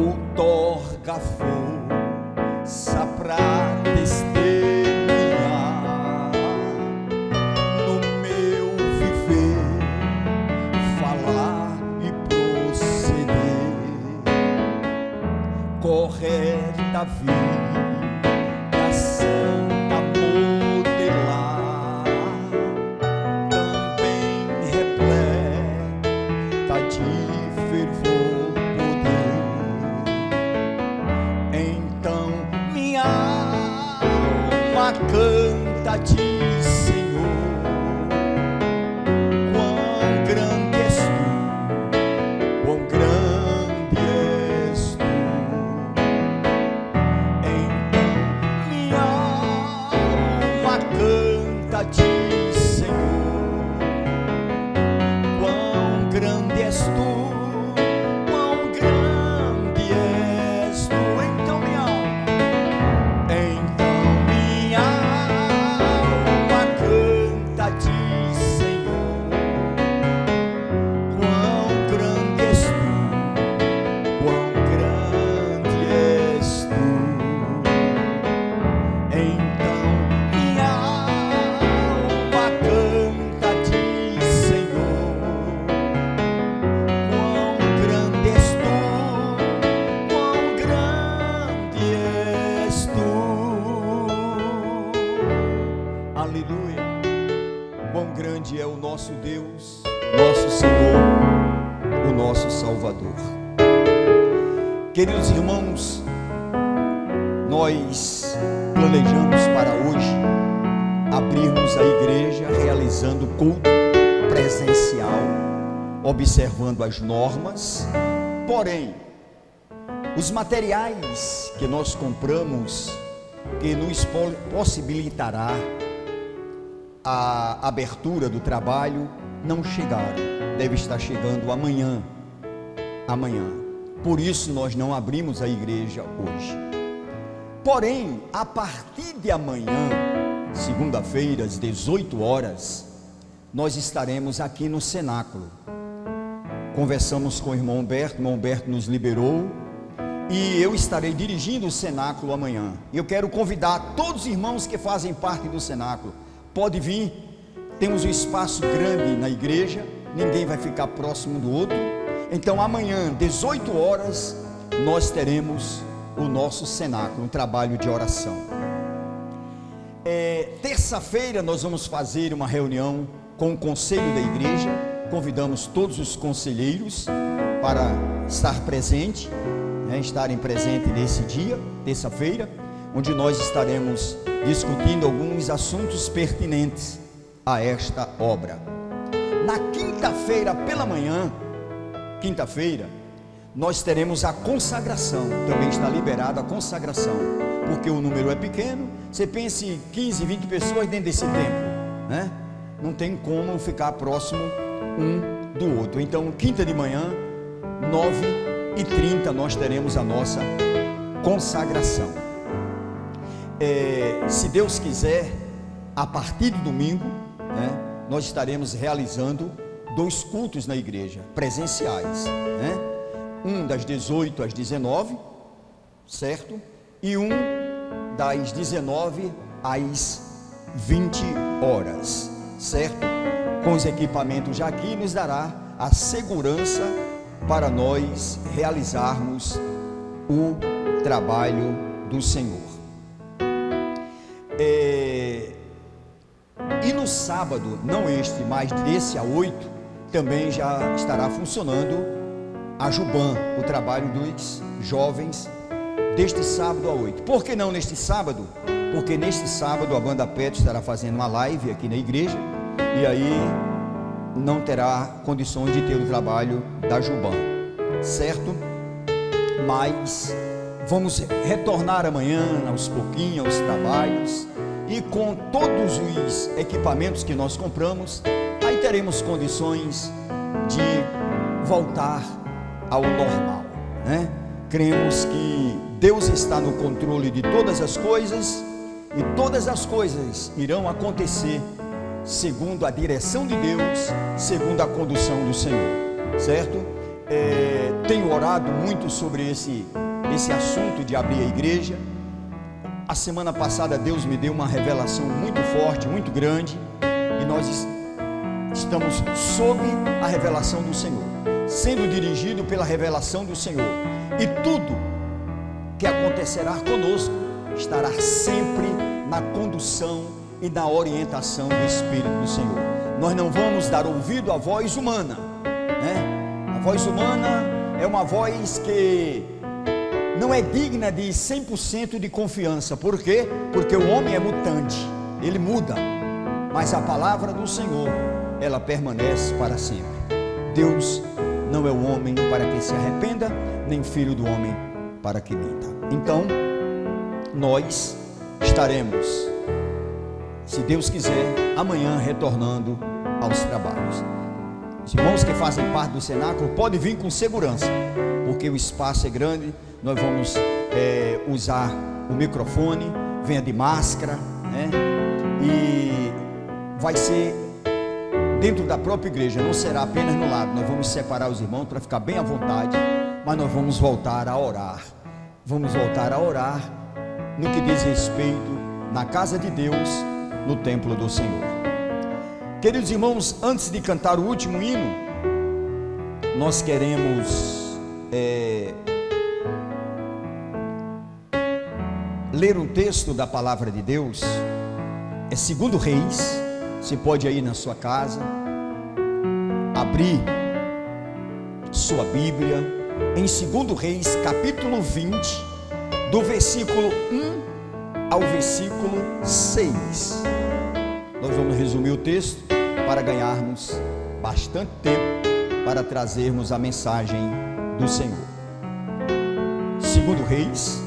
outorga força pra testemunhar no meu viver, falar e proceder, correta vida, santa modelar, também repleta de fervor, poder. Então minha alma canta de Senhor, quão grande és tu, quão grande és tu. Então minha alma canta de Senhor, quão grande és tu, quão grande és tu. Então minha alma canta de Senhor, quão grande és tu, quão grande és tu. Então minha alma canta de Senhor, quão grande és tu, quão grande és tu. Aleluia. Quão grande é o nosso Deus, nosso Senhor, o nosso Salvador. Queridos irmãos, nós planejamos para hoje abrirmos a igreja realizando culto presencial, observando as normas. Porém, os materiais que nós compramos, que nos possibilitará a abertura do trabalho, não chegaram. Deve estar chegando amanhã. Por isso nós não abrimos a igreja hoje. Porém, a partir de amanhã, segunda-feira, às 18 horas, nós estaremos aqui no cenáculo. Conversamos com o irmão Humberto nos liberou, e eu estarei dirigindo o cenáculo amanhã. Eu quero convidar todos os irmãos que fazem parte do cenáculo. Pode vir, temos um espaço grande na igreja, ninguém vai ficar próximo do outro. Então amanhã, 18 horas, nós teremos o nosso cenáculo, um trabalho de oração. Terça-feira nós vamos fazer uma reunião com o conselho da igreja. Convidamos todos os conselheiros para estarem presentes nesse dia, terça-feira, onde nós estaremos discutindo alguns assuntos pertinentes a esta obra. Na quinta-feira pela manhã, nós teremos a consagração. Também está liberada a consagração, porque o número é pequeno. Você pense em 15, 20 pessoas dentro desse templo, né? Não tem como ficar próximo um do outro. Então, quinta de manhã, 9h30, nós teremos a nossa consagração. Se Deus quiser, a partir de domingo, né, nós estaremos realizando 2 cultos na igreja, presenciais, né? Um das 18 às 19, certo? E um das 19 às 20 horas, certo? Com os equipamentos já aqui, nos dará a segurança para nós realizarmos o trabalho do Senhor. E no sábado, não este, mas desse a 8, também já estará funcionando a Juban, o trabalho dos jovens, deste sábado a 8. Por que não neste sábado? Porque neste sábado a banda Petro estará fazendo uma live aqui na igreja, e aí não terá condições de ter o trabalho da Juban, certo? Mas vamos retornar amanhã aos pouquinhos aos trabalhos, e com todos os equipamentos que nós compramos, aí teremos condições de voltar ao normal, né? Cremos que Deus está no controle de todas as coisas, e todas as coisas irão acontecer segundo a direção de Deus, segundo a condução do Senhor, certo? tenho orado muito sobre esse assunto de abrir a igreja. A semana passada Deus me deu uma revelação muito forte, muito grande, e nós estamos sob a revelação do Senhor, sendo dirigido pela revelação do Senhor, e tudo que acontecerá conosco estará sempre na condução e na orientação do Espírito do Senhor. Nós não vamos dar ouvido à voz humana, né? A voz humana é uma voz que não é digna de 100% de confiança. Por quê? Porque o homem é mutante, ele muda, mas a palavra do Senhor, ela permanece para sempre. Deus não é o homem para que se arrependa, nem filho do homem para que minta. Então, nós estaremos, se Deus quiser, amanhã retornando aos trabalhos. Os irmãos que fazem parte do cenáculo podem vir com segurança, porque o espaço é grande. Nós vamos usar o microfone, venha de máscara, né? E vai ser dentro da própria igreja, não será apenas no lado. Nós vamos separar os irmãos para ficar bem à vontade, mas nós vamos voltar a orar. Vamos voltar a orar no que diz respeito na casa de Deus, no templo do Senhor. Queridos irmãos, antes de cantar o último hino, nós queremos ler um texto da palavra de Deus. É 2 Reis. Você pode ir na sua casa, abrir sua Bíblia em 2 Reis, capítulo 20, do versículo 1 ao versículo 6. Nós vamos resumir o texto para ganharmos bastante tempo para trazermos a mensagem do Senhor. 2 Reis,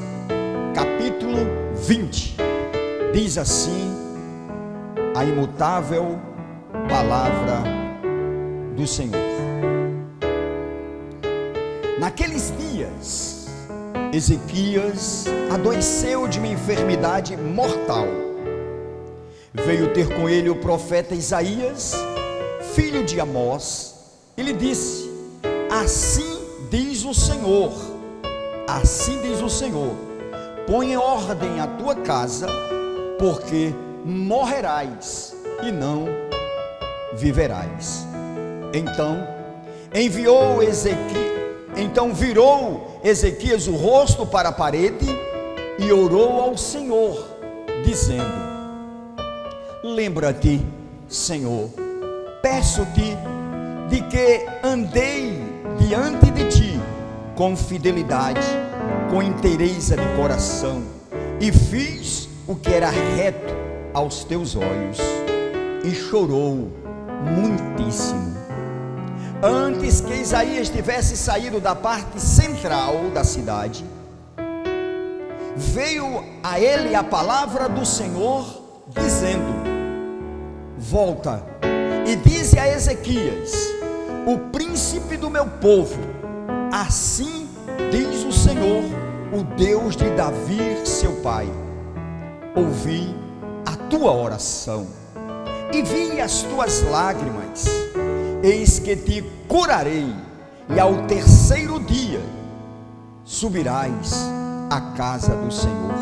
capítulo 20, diz assim a imutável palavra do Senhor. Naqueles dias, Ezequias adoeceu de uma enfermidade mortal. Veio ter com ele o profeta Isaías, filho de Amós, e lhe disse: assim diz o Senhor, põe em ordem a tua casa, porque morrerás e não viverás. Então virou Ezequias o rosto para a parede e orou ao Senhor, dizendo: lembra-te, Senhor, peço-te de que andei diante de ti com fidelidade, com inteireza de coração, e fiz o que era reto aos teus olhos. E chorou muitíssimo. Antes que Isaías tivesse saído da parte central da cidade, veio a ele a palavra do Senhor, dizendo: volta e dize a Ezequias, o príncipe do meu povo, assim diz o Senhor, o Deus de Davi seu pai: ouvi a tua oração e vi as tuas lágrimas. Eis que te curarei, e ao terceiro dia subirás à casa do Senhor,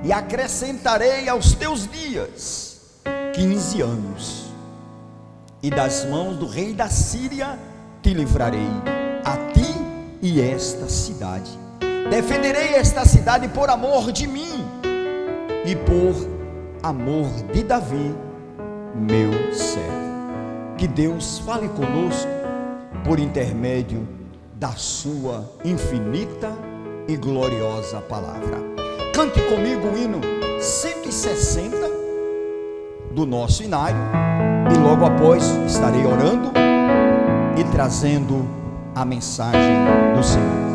e acrescentarei aos teus dias 15 anos, e das mãos do rei da Síria te livrarei, a ti e esta cidade. Defenderei esta cidade por amor de mim e por amor de Davi, meu servo. Que Deus fale conosco por intermédio da sua infinita e gloriosa palavra. Cante comigo o hino 160 do nosso inário, e logo após estarei orando e trazendo a mensagem do Senhor.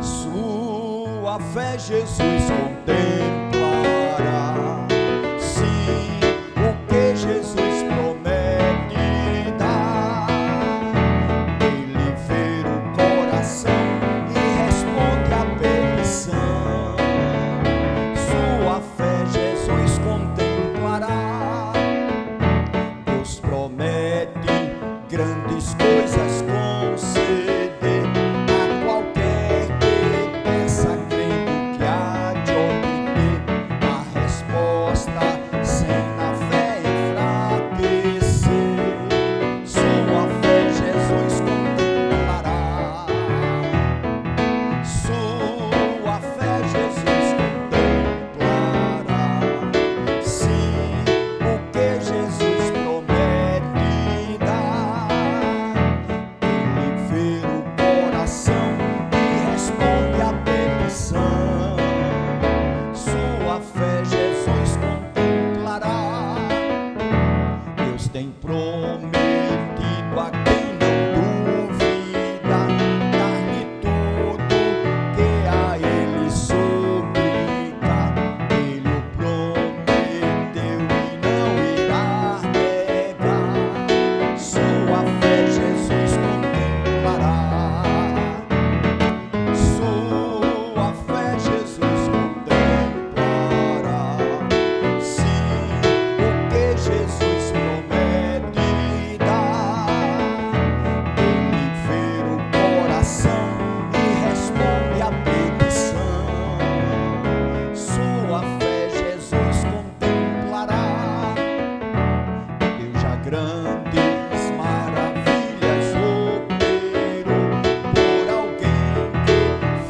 Sua fé Jesus contemplará, sim, o que Jesus promete dar. Ele vê o coração e responde à petição. Sua fé Jesus contemplará. Deus promete coisas conceder a qualquer que peça, crendo que há de obter a resposta, sem na fé enfraquecer. Sua fé Jesus contemplará. Sua fé Jesus contemplará. Sim, o que Jesus promete dar. Ele vê o coração e responde à petição. Sua fé Jesus contemplará. Deus tem prometido a quem não duvida dar-lhe tudo que a ele suplica. Ele o prometeu e não irá negar. Sua fé Jesus contemplará. Sua fé Jesus contemplará. Sim, o que Jesus promete dar. Ele vê o coração e responde à petição. Sua fé Jesus contemplará. Deus já grandes maravilhas operou por alguém que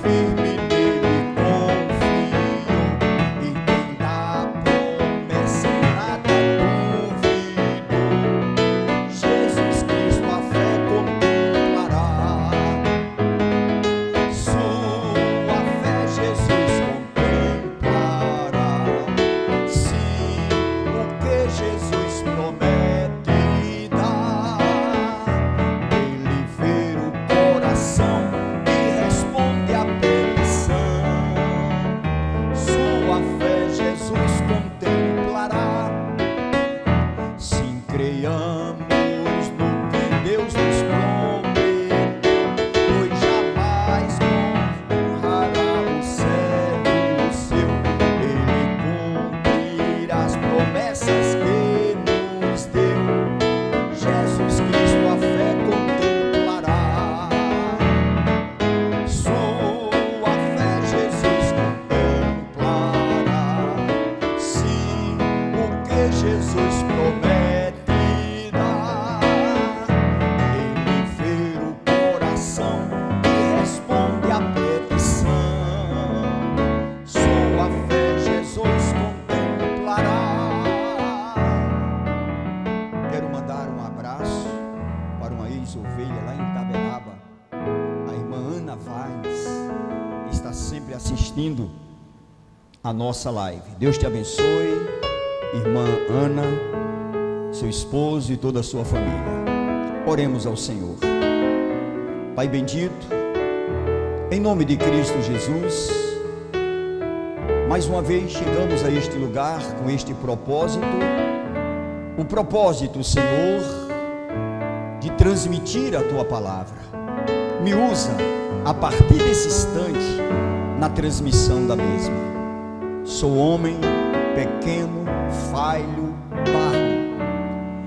firme nele confiou, e quem da promessa em nada duvidou. Jesus Cristo a fé contemplará. Sua fé Jesus contemplará. Sim, o que Jesus promete dar. Ele vê o coração e responde à petição. Sua fé Jesus contemplará. Sim, creiamos no que Deus nos prometeu, pois jamais honrará o servo seu. Ele cumprirá as promessas que nos deu. Jesus Cristo a fé contemplará. Sua fé Jesus contemplará. Sim, o que Jesus promete dar. Ele vê o coração e responde à petição. Sua fé Jesus contemplará. Quero mandar um abraço para uma ex-ovelha lá em Itaberaba, a irmã Ana Vaz, que está sempre assistindo a nossa live. Deus te abençoe, irmã Ana, seu esposo e toda a sua família. Oremos ao Senhor. Pai bendito, em nome de Cristo Jesus, mais uma vez chegamos a este lugar com este propósito. O propósito, Senhor, de transmitir a Tua palavra. Me usa a partir desse instante na transmissão da mesma. Sou homem pequeno, falho, barro,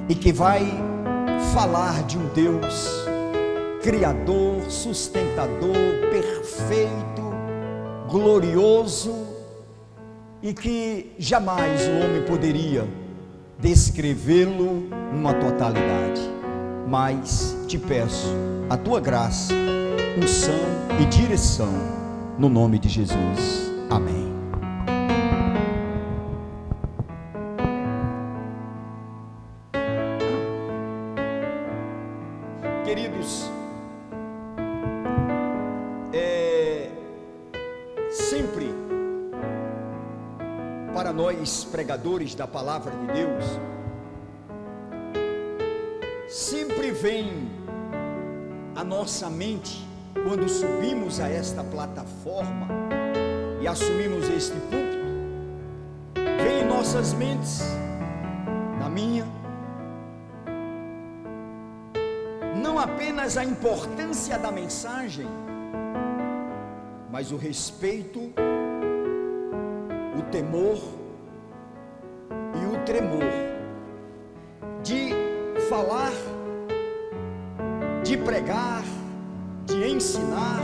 e que vai falar de um Deus criador, sustentador, perfeito, glorioso, e que jamais o homem poderia descrevê-lo numa totalidade. Mas te peço a tua graça, unção e direção, no nome de Jesus. Amém. Queridos, sempre para nós pregadores da palavra de Deus, sempre vem à nossa mente, quando subimos a esta plataforma e assumimos este púlpito, vem em nossas mentes, na minha, não apenas a importância da mensagem, mas o respeito, o temor e o tremor de falar de pregar, de ensinar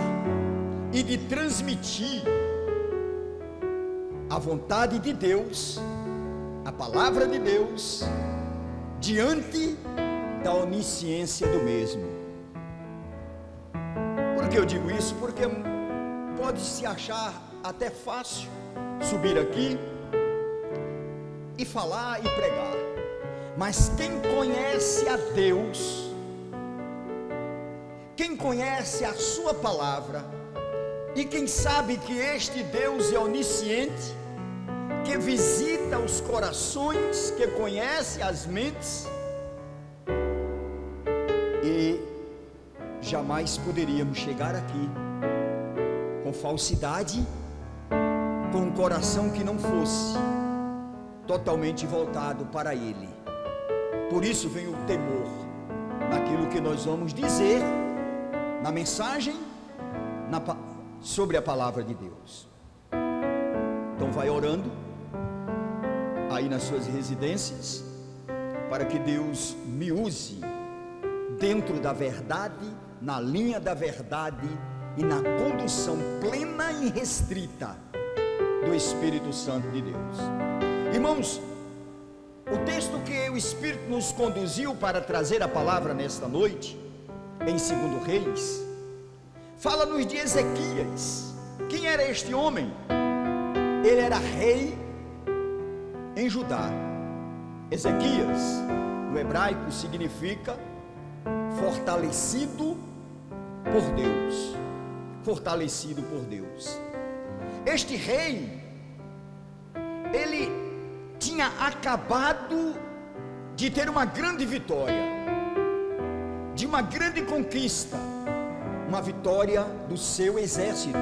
e de transmitir a vontade de Deus, a palavra de Deus, diante da onisciência do mesmo. Por que eu digo isso? Porque pode se achar até fácil subir aqui e falar e pregar, mas quem conhece a Deus, quem conhece a sua palavra, e quem sabe que este Deus é onisciente, que visita os corações, que conhece as mentes, e jamais poderíamos chegar aqui com falsidade, com um coração que não fosse totalmente voltado para Ele. Por isso vem o temor naquilo que nós vamos dizer, na mensagem, sobre a palavra de Deus. Então vai orando aí nas suas residências, para que Deus me use dentro da verdade, na linha da verdade e na condução plena e restrita do Espírito Santo de Deus. Irmãos, o texto que o Espírito nos conduziu para trazer a palavra nesta noite, em 2 Reis, fala-nos de Ezequias. Quem era este homem? Ele era rei em Judá. Ezequias, no hebraico, significa fortalecido por Deus. Fortalecido por Deus. Este rei, ele tinha acabado de ter uma grande vitória, de uma grande conquista, uma vitória do seu exército,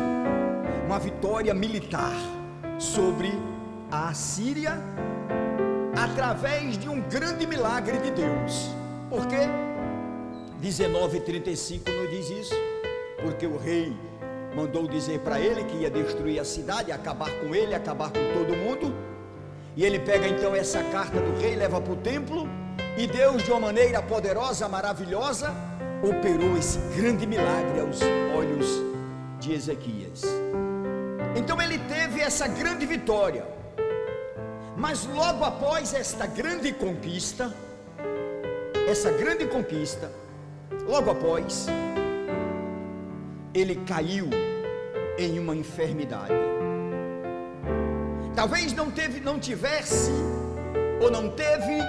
uma vitória militar sobre a Assíria, através de um grande milagre de Deus. Por quê? 19:35 nos diz isso, porque o rei mandou dizer para ele que ia destruir a cidade, acabar com ele, acabar com todo mundo, e ele pega então essa carta do rei, leva para o templo, e Deus, de uma maneira poderosa, maravilhosa, operou esse grande milagre aos olhos de Ezequias. Então ele teve essa grande vitória, mas logo após esta grande conquista, logo após, ele caiu em uma enfermidade. Talvez não tivesse ou não teve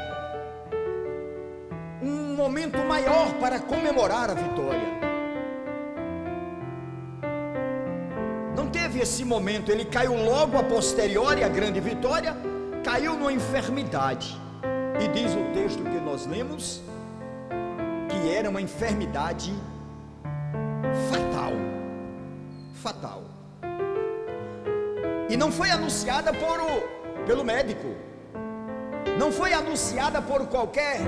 um momento maior para comemorar a vitória. Não teve esse momento. Ele caiu logo a posteriori à grande vitória, caiu numa enfermidade, e diz o texto que nós lemos que era uma enfermidade fatal, e não foi anunciada pelo médico, não foi anunciada por qualquer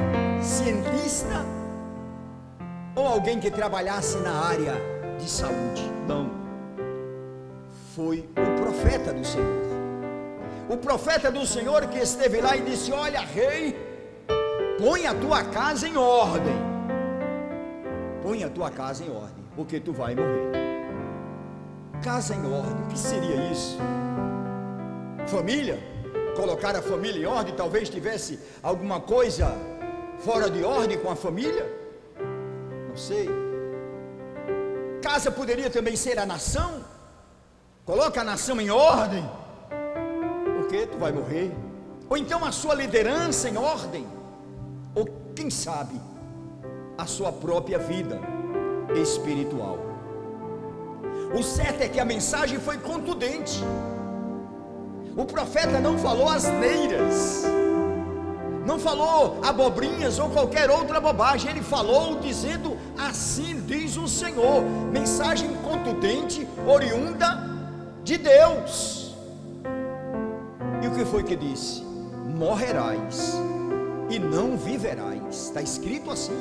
cientista ou alguém que trabalhasse na área de saúde. Não, foi o profeta do Senhor. O profeta do Senhor que esteve lá e disse: olha, rei, põe a tua casa em ordem. Põe a tua casa em ordem, porque tu vai morrer. Casa em ordem, o que seria isso? Família? Colocar a família em ordem? Talvez tivesse alguma coisa fora de ordem com a família? Não sei. Casa poderia também ser a nação? Coloca a nação em ordem, porque tu vai morrer. Ou então a sua liderança em ordem, ou quem sabe a sua própria vida espiritual. O certo é que a mensagem foi contundente. O profeta não falou asneiras, não falou abobrinhas ou qualquer outra bobagem. Ele falou dizendo: assim diz o Senhor. Mensagem contundente, oriunda de Deus. E o que foi que disse? Morrerás e não viverás. Está escrito assim: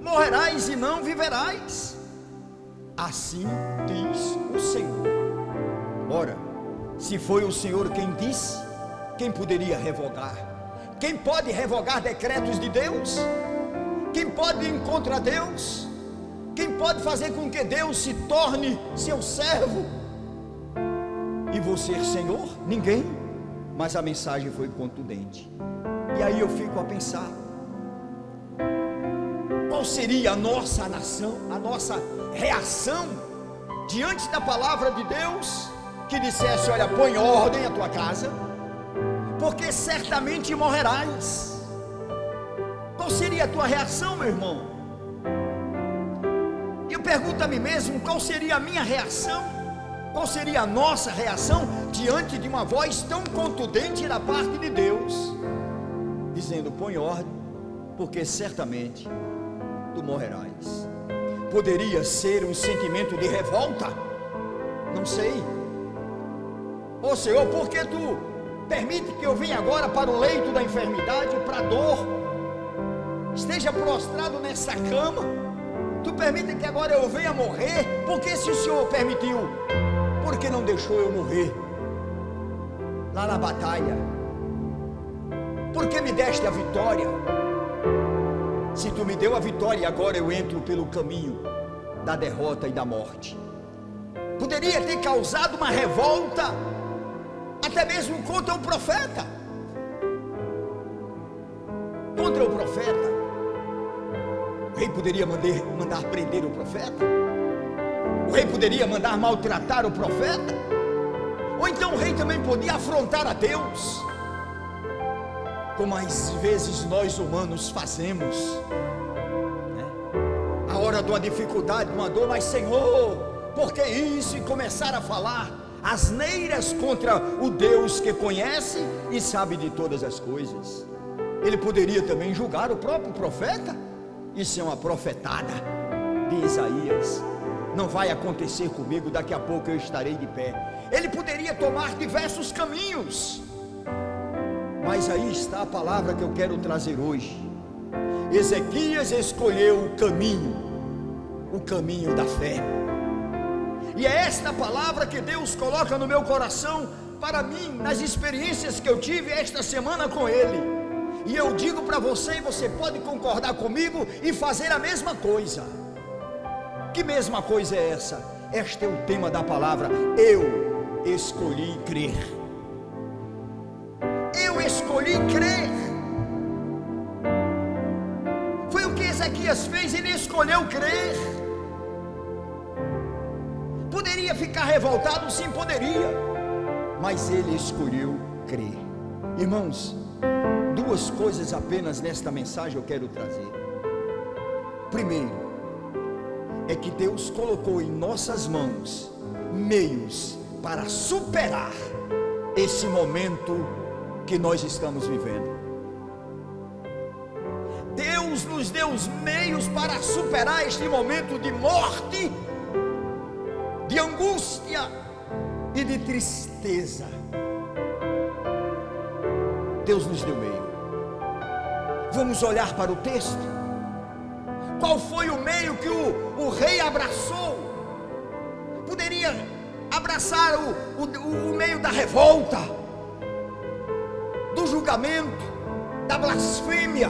morrerás e não viverás. Assim diz o Senhor. Ora, se foi o Senhor quem disse, quem poderia revogar? Quem pode revogar decretos de Deus? Quem pode ir contra Deus? Quem pode fazer com que Deus se torne seu servo e você Senhor? Ninguém. Mas a mensagem foi contundente. E aí eu fico a pensar, qual seria a nossa nação, a nossa reação diante da palavra de Deus, que dissesse: olha, põe ordem à tua casa, porque certamente morrerás. Qual seria a tua reação, meu irmão? E eu pergunto a mim mesmo, qual seria a minha reação? Qual seria a nossa reação diante de uma voz tão contundente da parte de Deus, dizendo: põe ordem, porque certamente tu morrerás? Poderia ser um sentimento de revolta? Não sei. Ô Senhor, por que tu permite que eu venha agora para o leito da enfermidade, para a dor, esteja prostrado nessa cama? Tu permite que agora eu venha morrer? Porque se o Senhor permitiu, por que não deixou eu morrer lá na batalha? Por que me deste a vitória? Se tu me deu a vitória e agora eu entro pelo caminho da derrota e da morte, poderia ter causado uma revolta, até mesmo contra o profeta. Contra o profeta, o rei poderia mandar prender o profeta. O rei poderia mandar maltratar o profeta. Ou então o rei também podia afrontar a Deus, como às vezes nós humanos fazemos, né? A hora de uma dificuldade, de uma dor: mas Senhor, por que isso? E começar a falar asneiras contra o Deus que conhece e sabe de todas as coisas. Ele poderia também julgar o próprio profeta. Isso é uma profetada de Isaías: não vai acontecer comigo, daqui a pouco eu estarei de pé. Ele poderia tomar diversos caminhos, mas aí está a palavra que eu quero trazer hoje. Ezequias escolheu o caminho da fé. E é esta palavra que Deus coloca no meu coração para mim, nas experiências que eu tive esta semana com Ele. E eu digo para você, e você pode concordar comigo e fazer a mesma coisa. Que mesma coisa é essa? Este é o tema da palavra: eu escolhi crer. Eu escolhi crer. Foi o que Ezequias fez, ele escolheu crer. Poderia ficar revoltado? Sim, poderia, mas ele escolheu crer. Irmãos, duas coisas apenas nesta mensagem eu quero trazer. Primeiro, é que Deus colocou em nossas mãos meios para superar esse momento que nós estamos vivendo. Deus nos deu os meios para superar este momento de morte, de angústia e de tristeza. Deus nos deu meio. Vamos olhar para o texto. Qual foi o meio que o rei abraçou? Poderia abraçar o meio da revolta, do julgamento, da blasfêmia.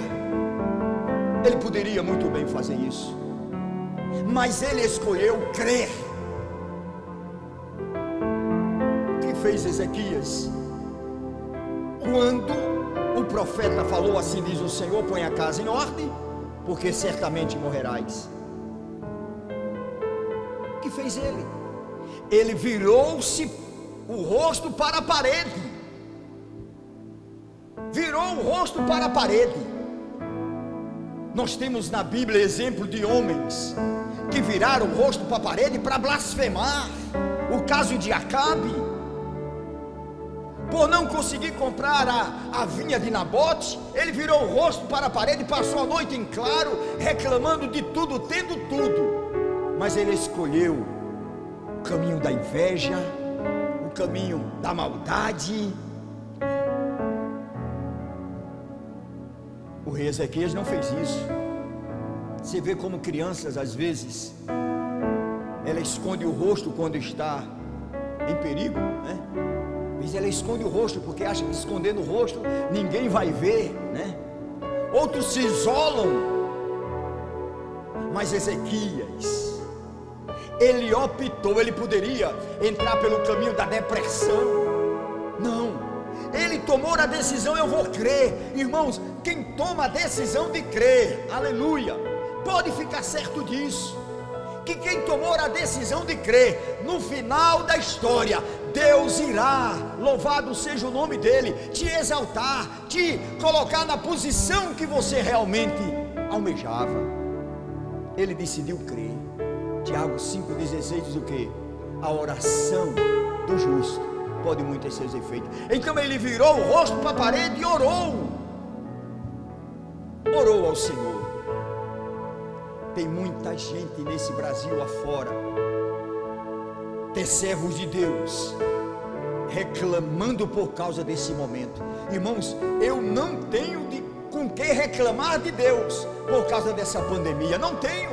Ele poderia muito bem fazer isso, mas ele escolheu crer. O que fez Ezequias? Quando o profeta falou: assim diz o Senhor, põe a casa em ordem, porque certamente morrerás. O que fez ele? Ele virou-se o rosto para a parede. Virou o rosto para a parede. Nós temos na Bíblia exemplo de homens que viraram o rosto para a parede para blasfemar. O caso de Acabe, por não conseguir comprar a vinha de Nabote, ele virou o rosto para a parede e passou a noite em claro, reclamando de tudo, tendo tudo. Mas ele escolheu o caminho da inveja, o caminho da maldade. O rei Ezequias não fez isso. Você vê como crianças, às vezes, ela esconde o rosto quando está em perigo, né? Mas ela esconde o rosto porque acha que escondendo o rosto ninguém vai ver, né? Outros se isolam Mas Ezequias, ele optou, ele poderia entrar pelo caminho da depressão. Não, ele tomou a decisão: eu vou crer. Irmãos, quem toma a decisão de crer, aleluia, pode ficar certo disso, que quem tomou a decisão de crer, no final da história, Deus irá, louvado seja o nome dele, te exaltar, te colocar na posição que você realmente almejava. Ele decidiu crer. Tiago 5,16 diz o que? A oração do justo pode muito ter seus efeitos. Então ele virou o rosto para a parede e orou ao Senhor. Tem muita gente nesse Brasil afora, tem servos de Deus reclamando por causa desse momento. Irmãos, eu não tenho com que reclamar de Deus por causa dessa pandemia, não tenho.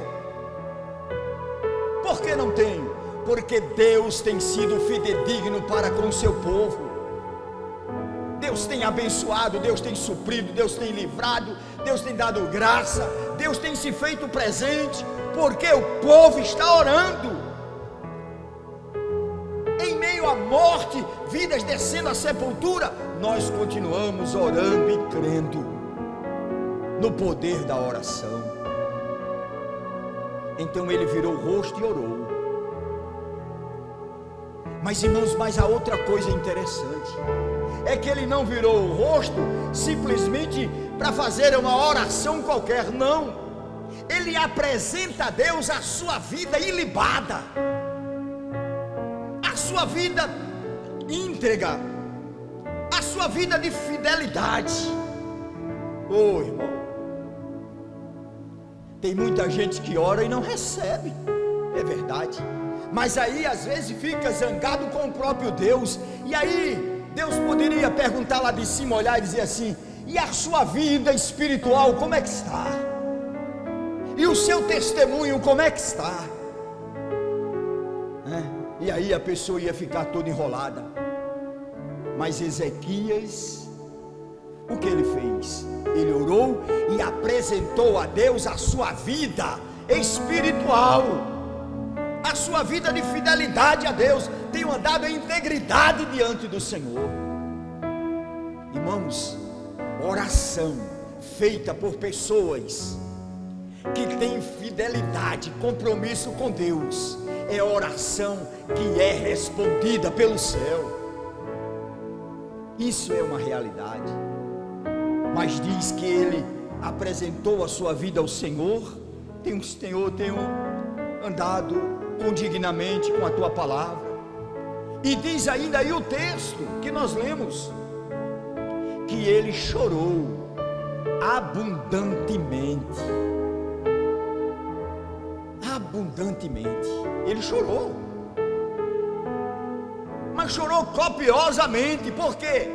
Por que não tenho? Porque Deus tem sido fidedigno para com o seu povo. Deus tem abençoado, Deus tem suprido, Deus tem livrado, Deus tem dado graça, Deus tem se feito presente, porque o povo está orando. Em meio à morte, vidas descendo à sepultura, nós continuamos orando e crendo no poder da oração. Então ele virou o rosto e orou. Mas irmãos, mas a outra coisa interessante é que ele não virou o rosto simplesmente para fazer uma oração qualquer, não. Ele apresenta a Deus a sua vida ilibada, a sua vida íntegra, a sua vida de fidelidade. Oh, irmão, tem muita gente que ora e não recebe, é verdade, mas aí às vezes fica zangado com o próprio Deus. E aí Deus poderia perguntar lá de cima, olhar e dizer assim: e a sua vida espiritual, como é que está? E o seu testemunho, como é que está? E aí a pessoa ia ficar toda enrolada. Mas Ezequias, o que ele fez? Ele orou e apresentou a Deus a sua vida espiritual, a sua vida de fidelidade a Deus. Tenho andado em integridade diante do Senhor. Irmãos, oração feita por pessoas que têm fidelidade, compromisso com Deus, é oração que é respondida pelo céu. Isso é uma realidade. Mas diz que ele apresentou a sua vida ao Senhor. Senhor, tenho andado condignamente com a tua palavra. E diz ainda aí o texto que nós lemos, que ele chorou abundantemente. Abundantemente, ele chorou, mas chorou copiosamente, porque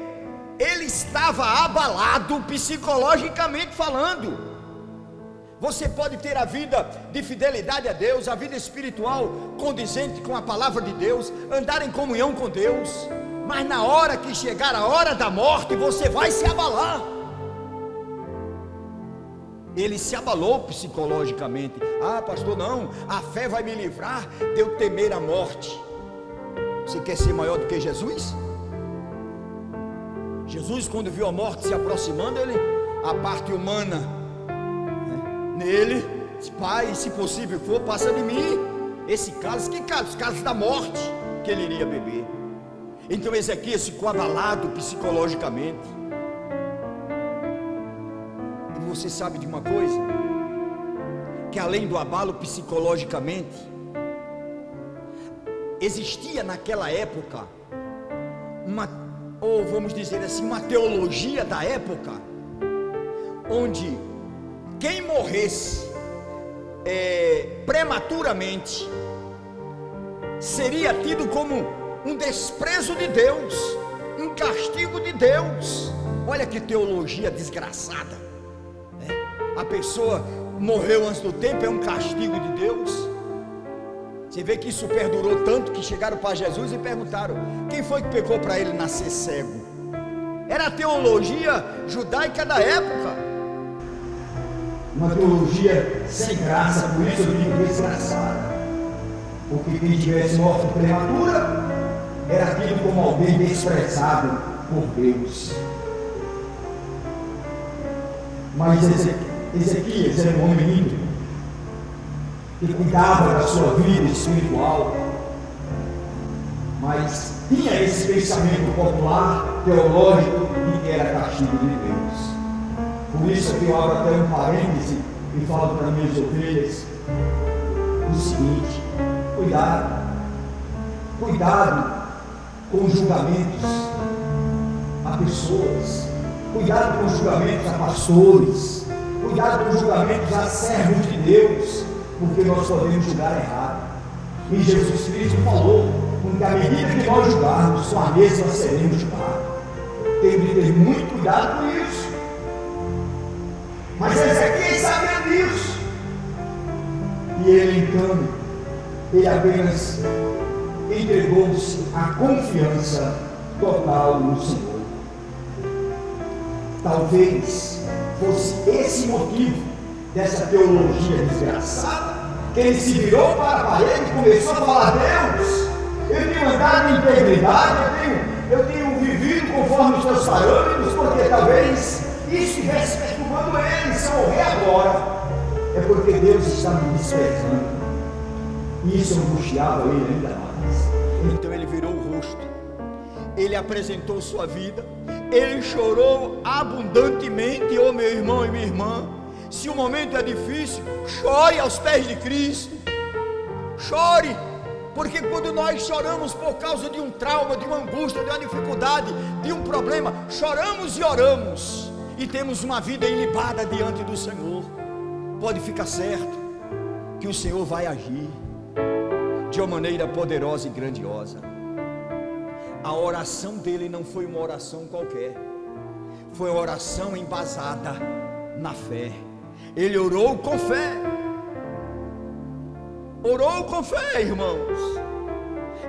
ele estava abalado psicologicamente falando. Você pode ter a vida de fidelidade a Deus, a vida espiritual condizente com a palavra de Deus, andar em comunhão com Deus, mas na hora que chegar a hora da morte, você vai se abalar. Ele se abalou psicologicamente. Ah, pastor, não, a fé vai me livrar de eu temer a morte. Você quer ser maior do que Jesus? Jesus, quando viu a morte se aproximando, ele, a parte humana, nele, disse: Pai, se possível for, passa de mim esse cálice. Que cálice? O cálice da morte que ele iria beber. Então Ezequias ficou abalado psicologicamente. E você sabe de uma coisa? Que além do abalo psicologicamente, existia naquela época ou vamos dizer assim, uma teologia da época, onde quem morresse prematuramente seria tido como um desprezo de Deus, um castigo de Deus. Olha que teologia desgraçada, né? A pessoa morreu antes do tempo, é um castigo de Deus. Você vê que isso perdurou tanto que chegaram para Jesus e perguntaram: quem foi que pecou para ele nascer cego? Era a teologia judaica da época. uma teologia sem graça, por isso eu digo desgraçada, porque quem tivesse morte prematura era tido como alguém desprezado por Deus. Mas Ezequias era um homem íntegro, que cuidava da sua vida espiritual, mas tinha esse pensamento popular, teológico, de que era castigo de Deus. Por isso que eu abro até um parêntese e falo para minhas ovelhas o seguinte: cuidado com julgamentos a pessoas, cuidado com julgamentos a pastores, cuidado com julgamentos a servos de Deus, porque nós podemos julgar errado. E Jesus Cristo falou, porque à medida que nós julgarmos, com a mesma seremos julgados. Temos de ter muito cuidado com isso. Mas Ezequias sabia disso. E ele então, ele apenas entregou-se à confiança total no Senhor. Talvez fosse esse motivo dessa teologia desgraçada, que ele se virou para a parede e começou a falar: Deus, eu tenho andado em integridade, eu tenho vivido conforme os teus parâmetros, porque talvez isso estivesse perturbando ele. Se eu morrer agora, é porque Deus está me desprezando. E isso angustiava ele ainda mais. Então ele virou o rosto, ele apresentou sua vida, ele chorou abundantemente. Oh, meu irmão e minha irmã, se o momento é difícil, chore aos pés de Cristo. Chore, porque quando nós choramos por causa de um trauma, de uma angústia, de uma dificuldade, de um problema, choramos e oramos, e temos uma vida ilibada diante do Senhor, pode ficar certo que o Senhor vai agir de uma maneira poderosa e grandiosa. A oração dele não foi uma oração qualquer, foi uma oração embasada na fé. Ele orou com fé. Orou com fé, irmãos.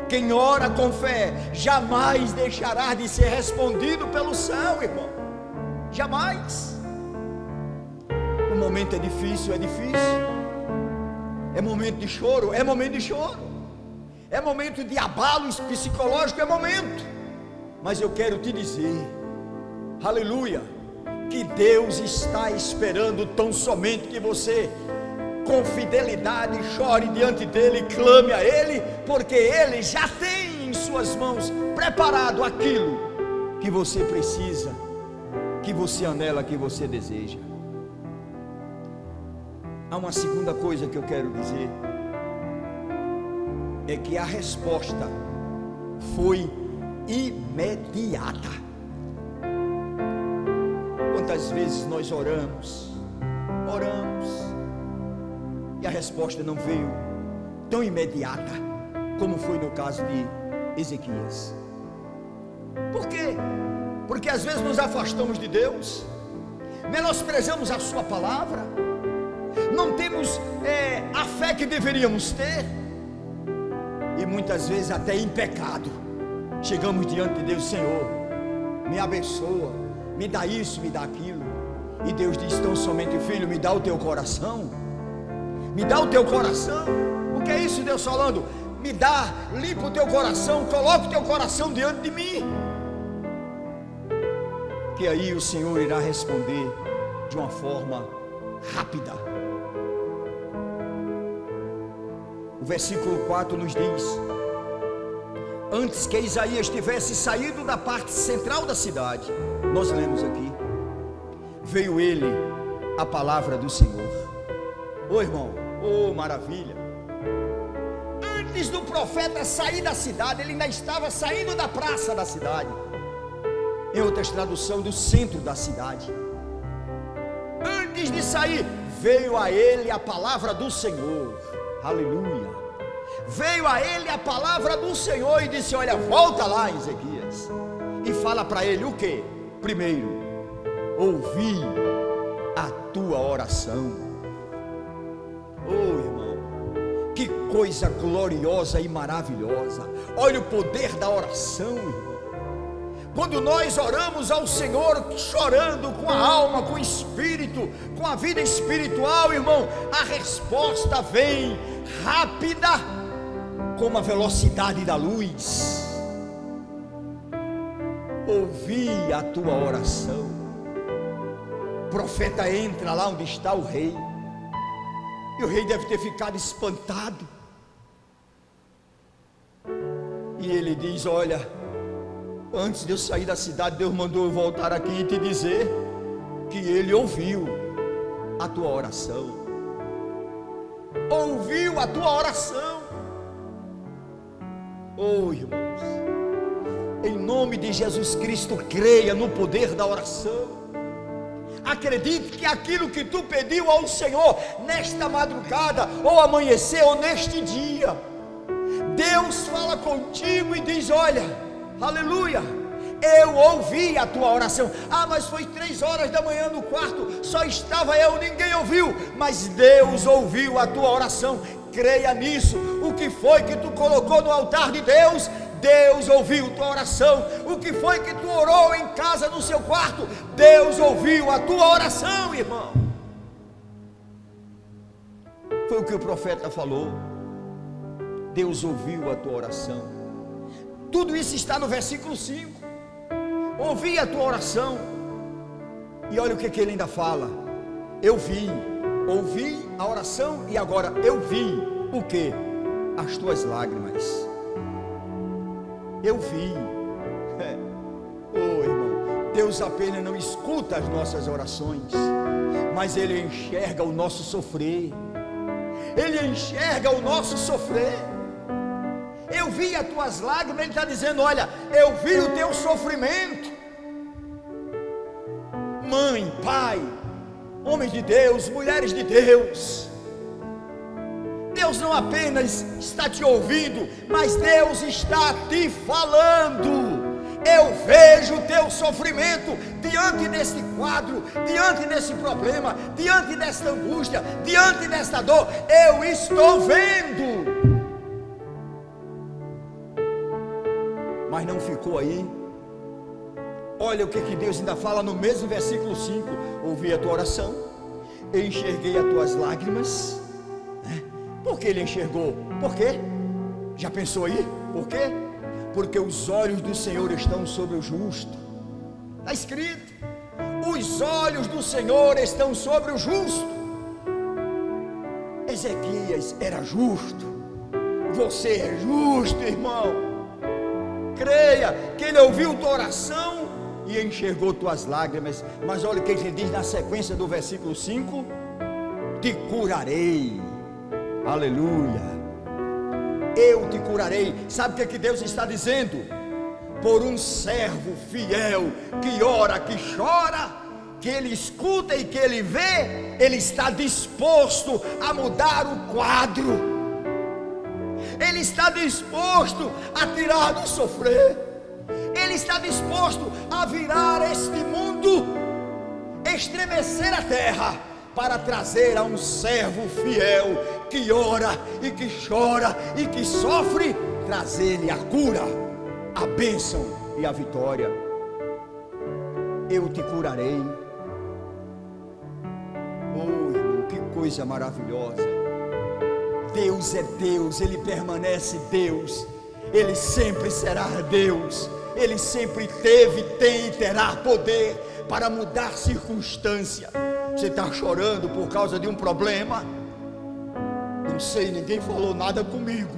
Quem ora com fé jamais deixará de ser respondido pelo céu, irmão. Jamais. O momento é difícil, é momento de choro, é momento de choro, é momento de abalo psicológico, é momento. Mas eu quero te dizer, aleluia, que Deus está esperando tão somente que você, com fidelidade, chore diante dele, clame a ele, porque ele já tem em suas mãos preparado aquilo que você precisa, que você anela, que você deseja. Há uma segunda coisa que eu quero dizer, é que a resposta foi imediata. Quantas vezes nós oramos, e a resposta não veio tão imediata como foi no caso de Ezequias. Por quê? Porque às vezes nos afastamos de Deus, menosprezamos a sua palavra, não temos a fé que deveríamos ter, e muitas vezes até em pecado chegamos diante de Deus: Senhor, me abençoa, me dá isso, me dá aquilo. E Deus diz tão somente: filho, me dá o teu coração, me dá o teu coração. O que é isso, Deus falando? Me dá, limpa o teu coração, coloca o teu coração diante de mim, que aí o Senhor irá responder de uma forma rápida. O versículo 4 nos diz: antes que Isaías tivesse saído da parte central da cidade, nós lemos aqui, veio ele a palavra do Senhor. Ô irmão, ô maravilha! Antes do profeta sair da cidade, ele ainda estava saindo da praça da cidade, em outras traduções, do centro da cidade. Antes de sair, veio a ele a palavra do Senhor. Aleluia! Veio a ele a palavra do Senhor e disse: olha, volta lá, Ezequias, e fala para ele o que? Primeiro, ouvi a tua oração. Oh irmão, que coisa gloriosa e maravilhosa! Olha o poder da oração, irmão. Quando nós oramos ao Senhor chorando com a alma, com o espírito, com a vida espiritual, irmão, a resposta vem rápida como a velocidade da luz. Ouvi a tua oração. O profeta entra lá onde está o rei, e o rei deve ter ficado espantado, e ele diz: olha, antes de eu sair da cidade, Deus mandou eu voltar aqui e te dizer que Ele ouviu a tua oração. Ouviu a tua oração. Oh, irmãos, em nome de Jesus Cristo, creia no poder da oração. Acredite que aquilo que tu pediu ao Senhor nesta madrugada, ou amanhecer, ou neste dia, Deus fala contigo e diz: olha, aleluia, eu ouvi a tua oração. Ah, mas foi 3 horas da manhã no quarto, só estava eu, ninguém ouviu. Mas Deus ouviu a tua oração. Creia nisso. O que foi que tu colocou no altar de Deus, Deus ouviu tua oração. O que foi que tu orou em casa, no seu quarto, Deus ouviu a tua oração, irmão. Foi o que o profeta falou. Deus ouviu a tua oração. Tudo isso está no versículo 5. Ouvi a tua oração. E olha o que ele ainda fala: eu vi, ouvi a oração, e agora eu vi o que? As tuas lágrimas. Eu vi. Oh, irmão, Deus apenas não escuta as nossas orações, mas Ele enxerga o nosso sofrer. Ele enxerga o nosso sofrer. Eu vi as tuas lágrimas. Ele está dizendo: olha, eu vi o teu sofrimento. Mãe, pai, homens de Deus, mulheres de Deus, Deus não apenas está te ouvindo, mas Deus está te falando. Eu vejo o teu sofrimento diante desse quadro, diante desse problema, diante desta angústia, diante desta dor. Eu estou vendo. Mas não ficou aí. Olha o que Deus ainda fala no mesmo versículo 5: ouvi a tua oração, eu enxerguei as tuas lágrimas. Por que ele enxergou? Por quê? Já pensou aí? Por quê? Porque os olhos do Senhor estão sobre o justo. Está escrito: os olhos do Senhor estão sobre o justo. Ezequias era justo. Você é justo, irmão. Creia que Ele ouviu tua oração e enxergou tuas lágrimas. Mas olha o que Ele diz na sequência do versículo 5: te curarei. Aleluia. Eu te curarei. Sabe o que Deus está dizendo? Por um servo fiel que ora, que chora, que Ele escuta e que Ele vê, Ele está disposto a mudar o quadro. Ele está disposto a tirar do sofrer. Ele está disposto a virar este mundo, estremecer a terra, para trazer a um servo fiel que ora e que chora e que sofre, trazer-lhe a cura, a bênção e a vitória. Eu te curarei. Oh, irmão, que coisa maravilhosa. Deus é Deus, Ele permanece Deus, Ele sempre será Deus. Ele sempre teve, tem e terá poder para mudar circunstância. Você está chorando por causa de um problema? Não sei, ninguém falou nada comigo.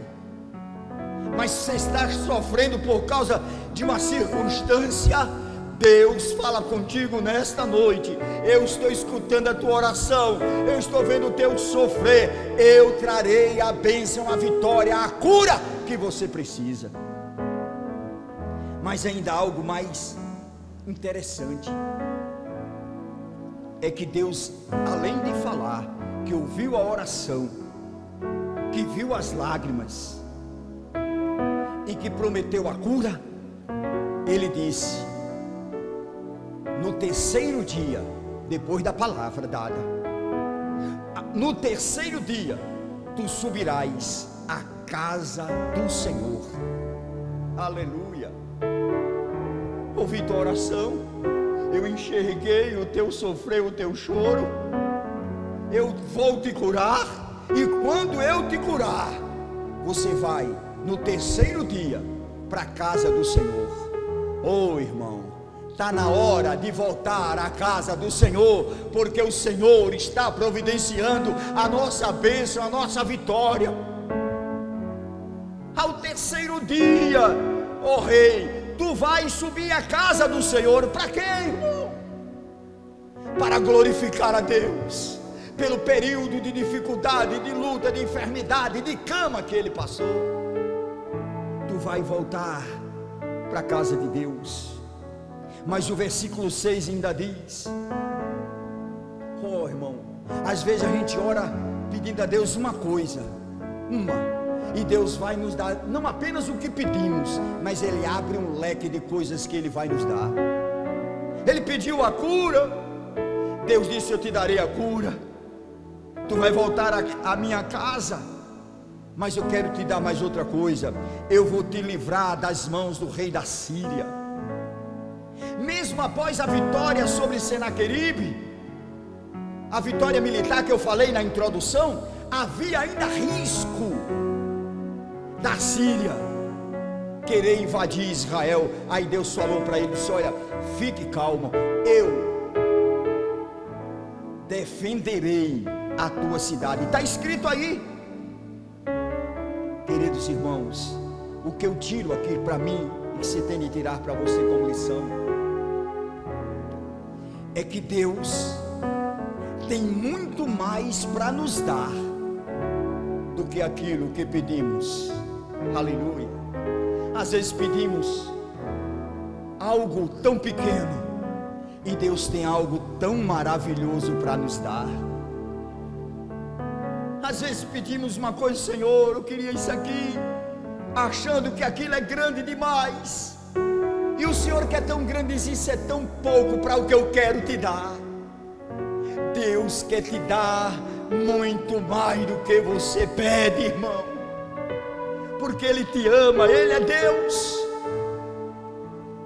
Mas você está sofrendo por causa de uma circunstância? Deus fala contigo nesta noite. Eu estou escutando a tua oração, eu estou vendo o teu sofrer. Eu trarei a bênção, a vitória, a cura que você precisa. Mas ainda há algo mais interessante. É que Deus, além de falar que ouviu a oração, que viu as lágrimas e que prometeu a cura, Ele disse: no terceiro dia, depois da palavra dada, no terceiro dia, tu subirás à casa do Senhor. Aleluia. ouvi tua oração, eu enxerguei o teu sofrer, o teu choro, eu vou te curar, e quando eu te curar, você vai no terceiro dia para a casa do Senhor. Oh, irmão, está na hora de voltar à casa do Senhor, porque o Senhor está providenciando a nossa bênção, a nossa vitória. Ao terceiro dia, ó rei, tu vais subir à casa do Senhor. Para quê, irmão? Para glorificar a Deus pelo período de dificuldade, de luta, de enfermidade, de cama que ele passou. Tu vai voltar para a casa de Deus. Mas o versículo 6 ainda diz: oh, irmão, às vezes a gente ora pedindo a Deus uma coisa, e Deus vai nos dar não apenas o que pedimos, mas Ele abre um leque de coisas que Ele vai nos dar. Ele pediu a cura, Deus disse: eu te darei a cura. Tu vai voltar à minha casa, mas eu quero te dar mais outra coisa: eu vou te livrar das mãos do rei da Síria. Mesmo após a vitória sobre Senaqueribe, a vitória militar que eu falei na introdução, havia ainda risco da Síria querer invadir Israel. Aí Deus falou para ele: olha, fique calmo, eu defenderei a tua cidade. Está escrito aí. Queridos irmãos, o que eu tiro aqui para mim, e que você tem de tirar para você como lição, é que Deus tem muito mais para nos dar do que aquilo que pedimos. Aleluia. Às vezes pedimos algo tão pequeno, e Deus tem algo tão maravilhoso para nos dar. Às vezes pedimos uma coisa: Senhor, eu queria isso aqui, achando que aquilo é grande demais, e o Senhor que é tão grande diz: isso é tão pouco para o que eu quero te dar. Deus quer te dar muito mais do que você pede, irmão, porque Ele te ama, Ele é Deus.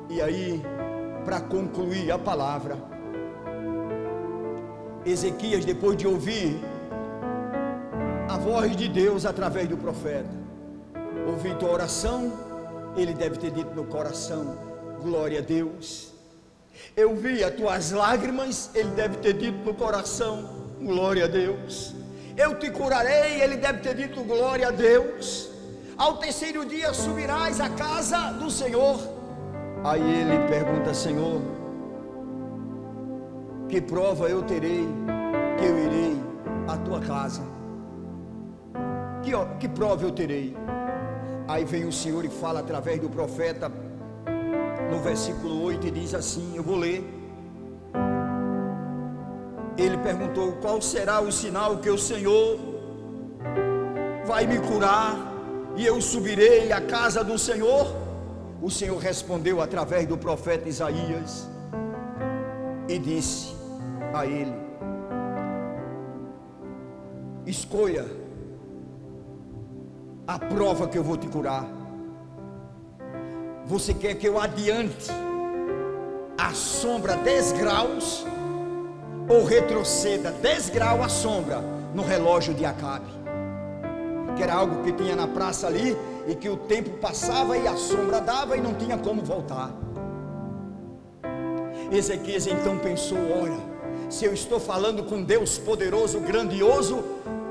E aí, para concluir a palavra, Ezequias, depois de ouvir a voz de Deus através do profeta, ouvi tua oração, ele deve ter dito no coração: glória a Deus. Eu vi as tuas lágrimas, ele deve ter dito no coração: glória a Deus. Eu te curarei, ele deve ter dito: glória a Deus. Ao terceiro dia subirás à casa do Senhor. Aí ele pergunta: Senhor, que prova eu terei que eu irei à tua casa? Que prova eu terei? Aí vem o Senhor e fala através do profeta no versículo 8 e diz assim, eu vou ler. Ele perguntou: qual será o sinal que o Senhor vai me curar e eu subirei à casa do Senhor? O Senhor respondeu através do profeta Isaías e disse a ele: escolha a prova que eu vou te curar. Você quer que eu adiante a sombra 10 graus ou retroceda 10 graus a sombra no relógio de Acabe? Que era algo que tinha na praça ali, e que o tempo passava e a sombra dava e não tinha como voltar. Ezequias então pensou: olha, se eu estou falando com Deus poderoso, grandioso,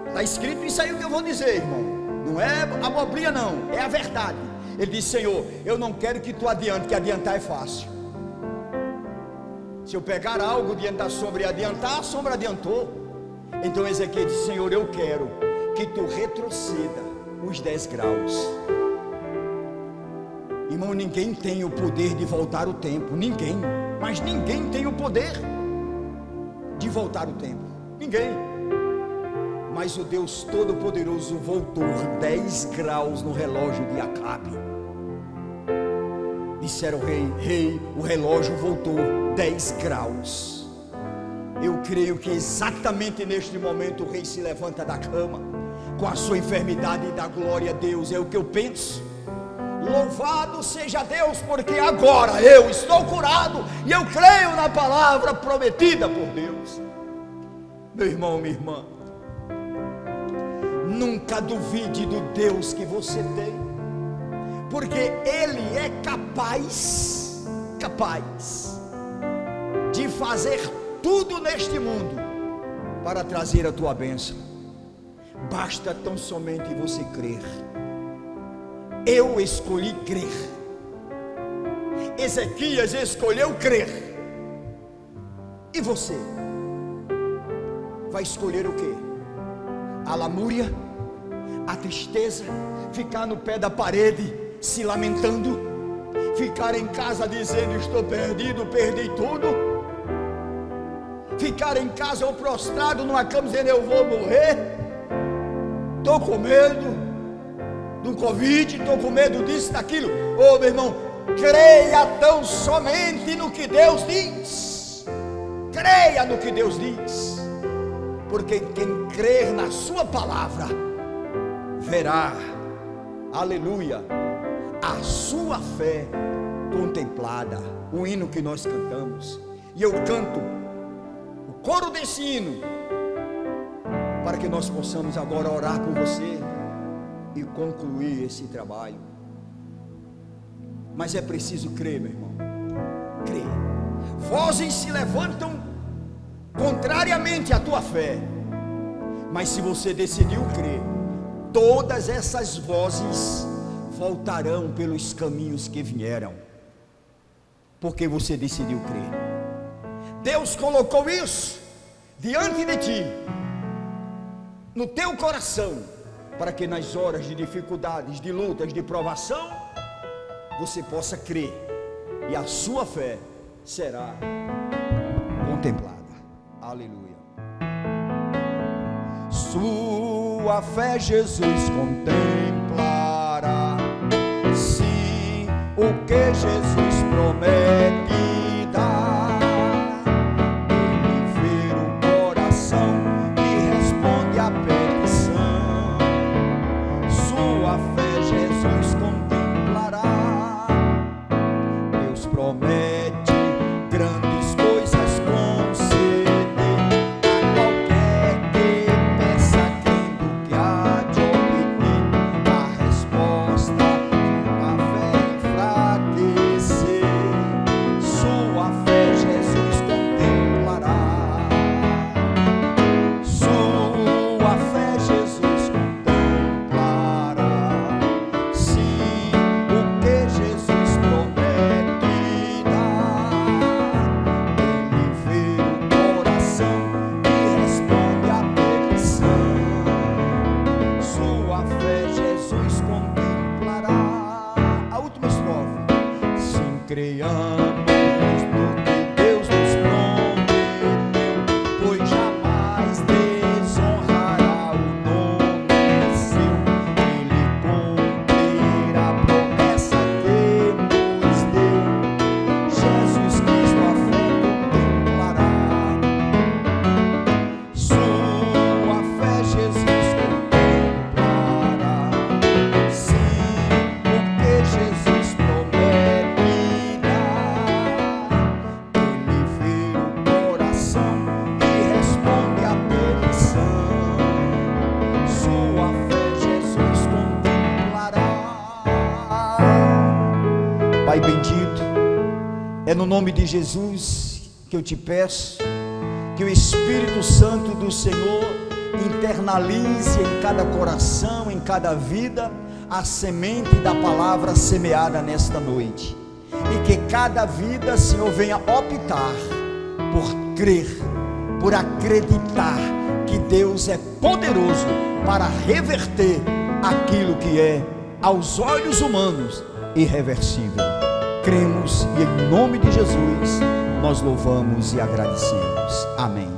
está escrito isso aí o que eu vou dizer, irmão, não é abobrinha não, é a verdade. Ele disse: Senhor, eu não quero que tu adiante, que adiantar é fácil. Se eu pegar algo diante da sombra e adiantar, a sombra adiantou. Então Ezequias disse: Senhor, eu quero que tu retroceda os 10 graus. Irmão, ninguém tem o poder de voltar o tempo, ninguém, mas ninguém tem o poder de voltar o tempo, ninguém. Mas o Deus Todo-Poderoso voltou 10 graus no relógio de Acabe. Disseram ao rei: rei, o relógio voltou 10 graus. Eu creio que exatamente neste momento o rei se levanta da cama com a sua enfermidade e dá glória a Deus. É o que eu penso. Louvado seja Deus, porque agora eu estou curado e eu creio na palavra prometida por Deus. Meu irmão, minha irmã, nunca duvide do Deus que você tem, porque Ele é capaz de fazer tudo neste mundo para trazer a tua bênção. Basta tão somente você crer. Eu escolhi crer. Ezequias escolheu crer. E você vai escolher o quê? A lamúria, a tristeza, ficar no pé da parede se lamentando, ficar em casa dizendo estou perdido, perdi tudo, ficar em casa ou prostrado numa cama dizendo eu vou morrer, estou com medo do Covid, estou com medo disso, daquilo. Ô meu irmão, creia tão somente no que Deus diz. Creia no que Deus diz, porque quem crer na sua palavra verá, aleluia, a sua fé contemplada. O hino que nós cantamos, e eu canto o coro desse hino para que nós possamos agora orar por você e concluir esse trabalho. Mas é preciso crer, meu irmão. Crer. Vozes se levantam contrariamente à tua fé, mas se você decidiu crer, todas essas vozes voltarão pelos caminhos que vieram, porque você decidiu crer. Deus colocou isso diante de ti, no teu coração, para que nas horas de dificuldades, de lutas, de provação, você possa crer e a sua fé será contemplada. Aleluia. Sua fé Jesus contemplará, sim, o que Jesus promete dar. Ele vê o coração e responde a petição. Sua fé Jesus contemplará. Deus promete grandes coisas conceder a qualquer que peça, crendo que há de obter a resposta de uma fé enfraquecer. Sua fé Jesus contemplará. Sua fé Jesus contemplará, sim, o que Jesus promete dar. Ele vê o coração e responde a petição. Sua fé Jesus contemplará. A última estrofe. Sim, creiamos no que Deus nos prometeu, pois jamais desonrará o nome seu. Ele cumprirá a promessa que nos deu. Jesus Cristo a fé contemplará. Sua fé Jesus contemplará, sim, o que Jesus promete dar. Ele vê o coração e responde a petição. Sua fé Jesus contemplará. Pai bendito, é no nome de Jesus que eu te peço que o Espírito Santo do Senhor internalize em cada coração, em cada vida, a semente da palavra semeada nesta noite, e que cada vida, Senhor, venha optar por crer, por acreditar que Deus é poderoso para reverter aquilo que é, aos olhos humanos, irreversível. Cremos e em nome de Jesus nós louvamos e agradecemos. Amém.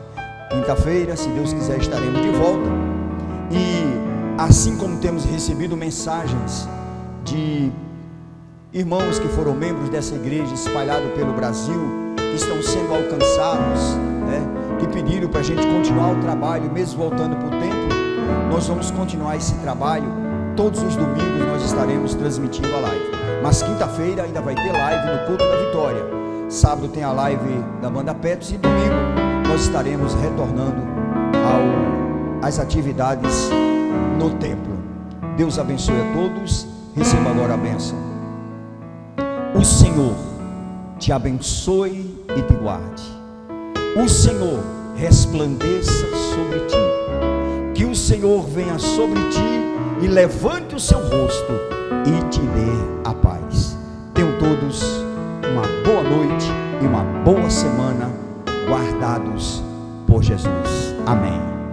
Quinta-feira, se Deus quiser, estaremos de volta. E assim como temos recebido mensagens de irmãos que foram membros dessa igreja espalhado pelo Brasil, que estão sendo alcançados, que pediram para a gente continuar o trabalho, mesmo voltando para o templo, nós vamos continuar esse trabalho Todos os domingos nós estaremos transmitindo a live, mas quinta-feira ainda vai ter live no Culto da Vitória. Sábado tem a live da Banda Petros e domingo nós estaremos retornando às atividades no templo. Deus abençoe a todos. Receba agora a bênção. O Senhor te abençoe e te guarde. O Senhor resplandeça sobre ti. Que o Senhor venha sobre ti e levante o seu rosto e te dê a paz. Tenham todos uma boa noite e uma boa semana, guardados por Jesus. Amém.